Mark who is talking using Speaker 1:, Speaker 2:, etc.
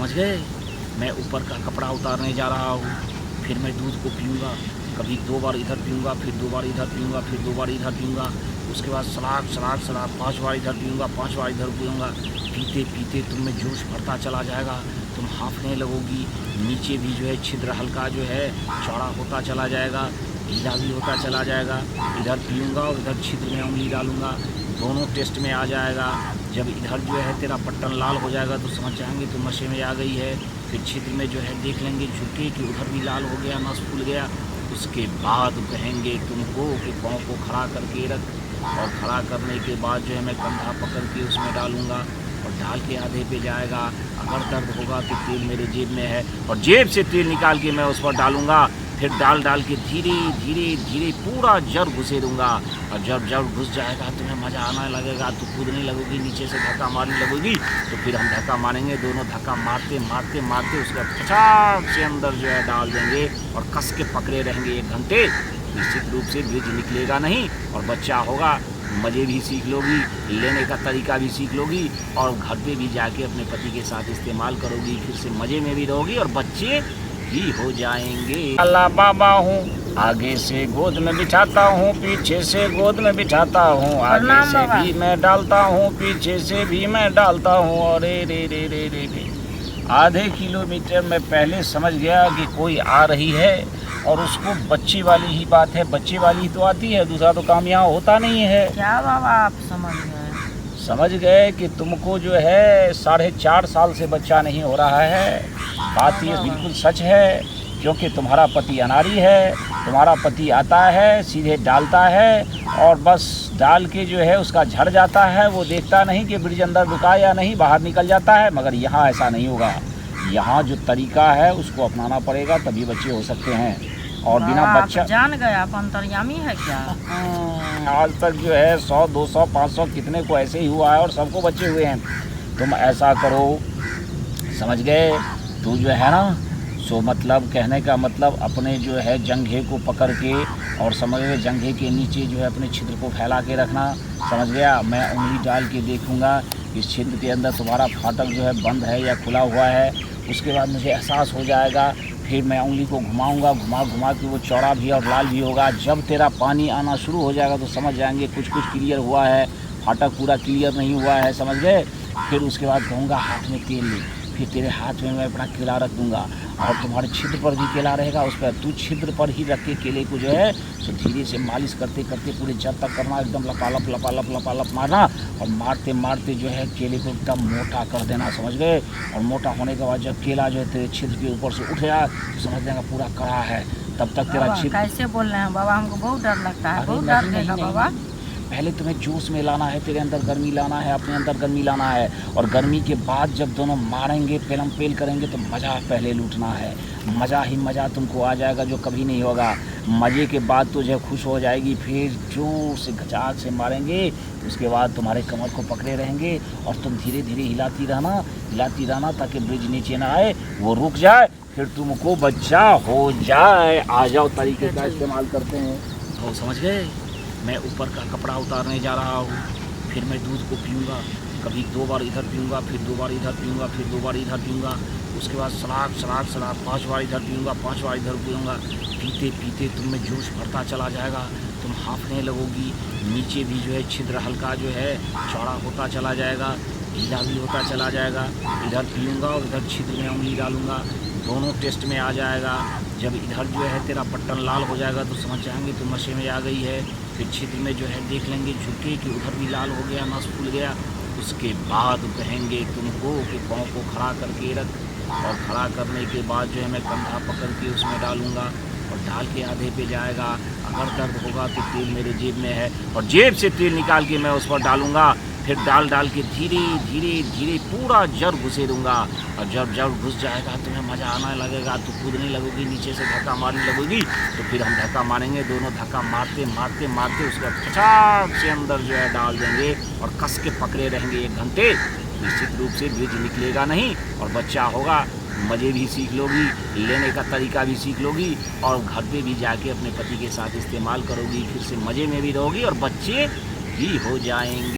Speaker 1: समझ गए। मैं ऊपर का कपड़ा उतारने जा रहा हूँ, फिर मैं दूध को पीऊँगा। कभी 2 बार इधर पीऊँगा, फिर 2 बार इधर पीऊँगा, फिर 2 बार इधर पीऊँगा। उसके बाद सलाद 5 बार इधर पीऊँगा, 5 बार इधर पीऊँगा। पीते पीते तुम में जोश भरता चला जाएगा, तुम हाँफने लगोगी। नीचे भी जो है छिद्र हल्का जो है चौड़ा होता चला जाएगा, ढीला भी होता चला जाएगा। इधर पीऊँगा और इधर छिद्र में उंगली डालूँगा, दोनों टेस्ट में आ जाएगा। जब इधर जो है तेरा पट्टन लाल हो जाएगा तो समझ जाएंगे तो नशे में आ गई है। फिर छिद्र में जो है देख लेंगे झुके कि उधर भी लाल हो गया, नस फूल गया। उसके बाद कहेंगे तुमको कि पाँव को खड़ा करके रख, और खड़ा करने के बाद जो है मैं कंधा पकड़ के उसमें डालूँगा और डाल के आधे पे जाएगा। अगर दर्द होगा तो तेल मेरे जेब में है, और जेब से तेल निकाल के मैं उस पर डालूँगा। फिर डाल के धीरे धीरे धीरे पूरा जड़ घुसे दूँगा, और जब जड़ घुस जाएगा तुम्हें मज़ा आने लगेगा, तो कूदने लगोगी, नीचे से धक्का मारने लगोगी। तो फिर हम धक्का मारेंगे, दोनों धक्का मारते मारते मारते उसका फटाक से अंदर जो है डाल देंगे और कस के पकड़े रहेंगे 1 घंटे। निश्चित रूप से ब्रिज निकलेगा नहीं और बच्चा होगा। मज़े भी सीख लोगी, लेने का तरीका भी सीख लोगी, और घर पे भी जाके अपने पति के साथ इस्तेमाल करोगी। फिर से मज़े में भी रहोगी और बच्चे ही हो जाएंगे। अल्लाह बाबा हूँ, आगे से गोद में बिठाता हूँ, पीछे से गोद में बिठाता हूँ। आगे से भी मैं डालता हूँ, पीछे से भी मैं डालता हूँ। और रे रे रे रे रे रे आधे किलोमीटर में पहले समझ गया कि कोई आ रही है, और उसको बच्ची वाली ही बात है, बच्ची वाली ही तो आती है, दूसरा तो काम यहाँ होता नहीं है।
Speaker 2: क्या बाबा आप
Speaker 1: समझ गए कि तुमको जो है 4.5 साल से बच्चा नहीं हो रहा है। बात ये बिल्कुल सच है, क्योंकि तुम्हारा पति अनाड़ी है। तुम्हारा पति आता है, सीधे डालता है, और बस डाल के जो है उसका झड़ जाता है। वो देखता नहीं कि ब्रिज अंदर रुका या नहीं, बाहर निकल जाता है। मगर यहाँ ऐसा नहीं होगा। यहाँ जो तरीका है उसको अपनाना पड़ेगा, तभी बच्चे हो सकते हैं। और बिना बच्चा
Speaker 2: जान गए आप अंतर्यामी है क्या?
Speaker 1: आज तक जो है 100, 200, 500 कितने को ऐसे ही हुआ है और सबको बच्चे हुए हैं। तुम ऐसा करो, समझ गए। तू जो है ना, सो मतलब कहने का मतलब अपने जो है जंघे को पकड़ के, और समझ गए जंघे के नीचे जो है अपने छिद्र को फैला के रखना, समझ गया। मैं उंगली डाल के देखूंगा इस छिद्र के अंदर तुम्हारा फाटक जो है बंद है या खुला हुआ है। उसके बाद मुझे एहसास हो जाएगा, फिर मैं उंगली को घुमाऊंगा, घुमा के वो चौड़ा भी और लाल भी होगा। जब तेरा पानी आना शुरू हो जाएगा तो समझ जाएंगे कुछ क्लियर हुआ है, फाटक पूरा क्लियर नहीं हुआ है, समझ गए। फिर उसके बाद कहूँगा हाथ में तेल ले, फिर तेरे हाथ में मैं अपना केला रख दूँगा, और तुम्हारे छिद्र पर भी केला रहेगा, उस पर तू छिद्र पर ही रख के केले को जो है तो धीरे से मालिश करते करते पूरे जड़ तक करना, एकदम लपालप मारना, और मारते मारते जो है केले को एकदम मोटा कर देना, समझ गए। और मोटा होने के बाद जब केला जो है तेरे छिद्र के ऊपर से उठ जाए तो समझ जाएगा पूरा कड़ा है। तब तक तेरा छिद्र
Speaker 2: कैसे बोल रहे हैं बाबा, हमको बहुत डर लगता है, बहुत डर लगता है बाबा।
Speaker 1: पहले तुम्हें जोश में लाना है, तेरे अंदर गर्मी लाना है, अपने अंदर गर्मी लाना है, और गर्मी के बाद जब दोनों मारेंगे, पेलम पेल करेंगे तो मज़ा पहले लूटना है। मज़ा ही मज़ा तुमको आ जाएगा जो कभी नहीं होगा। मज़े के बाद तो जब खुश हो जाएगी, फिर जोर से गचाक से मारेंगे। उसके बाद तुम्हारे कमर को पकड़े रहेंगे और तुम धीरे धीरे हिलाती रहना ताकि ब्रिज नीचे ना आए, वो रुक जाए, फिर तुमको बच्चा हो जाए। आ जाओ तरीके का इस्तेमाल करते हैं। तो समझ गए। मैं ऊपर का कपड़ा उतारने जा रहा हूँ, फिर मैं दूध को पीऊँगा। कभी 2 बार इधर पीऊँगा, फिर 2 बार इधर पीऊँगा, फिर 2 बार इधर पीऊँगा। उसके बाद सलाद 5 बार इधर पीऊँगा, 5 बार इधर पीऊँगा। पीते पीते तुम में जोश भरता चला जाएगा, तुम हाँफने लगोगी। नीचे भी जो है छिद्र हल्का जो है चौड़ा होता चला जाएगा, ढीला भी होता चला जाएगा। इधर पीऊँगा और इधर छिद्र में उंगली डालूँगा, दोनों टेस्ट में आ जाएगा। जब इधर जो है तेरा पट्टन लाल हो जाएगा तो समझ जाएंगे तो नशे में आ गई है। फिर छिद्र में जो है देख लेंगे झुके कि उधर भी लाल हो गया, नस फूल गया। उसके बाद कहेंगे तुमको कि पाँव को खड़ा करके रख, और खड़ा करने के बाद जो है मैं कंधा पकड़ के उसमें डालूँगा और डाल के आधे पे जाएगा। अगर दर्द होगा तो तेल मेरे जेब में है, और जेब से तेल निकाल के मैं उस पर डालूँगा। फिर डाल के धीरे धीरे धीरे पूरा जड़ घुसे दूँगा, और जब जड़ घुस जाएगा तुम्हें मज़ा आने लगेगा, तो कूदने लगोगी, नीचे से धक्का मारने लगोगी। तो फिर हम धक्का मारेंगे, दोनों धक्का मारते मारते मारते उसका फटाक से अंदर जो है डाल देंगे और कस के पकड़े रहेंगे 1 घंटे। निश्चित रूप से ब्रिज निकलेगा नहीं और बच्चा होगा। मज़े भी सीख लोगी, लेने का तरीका भी सीख लोगी, और घर पे भी जाके अपने पति के साथ इस्तेमाल करोगी। फिर से मज़े में भी रहोगी और बच्चे ही हो जाएंगे।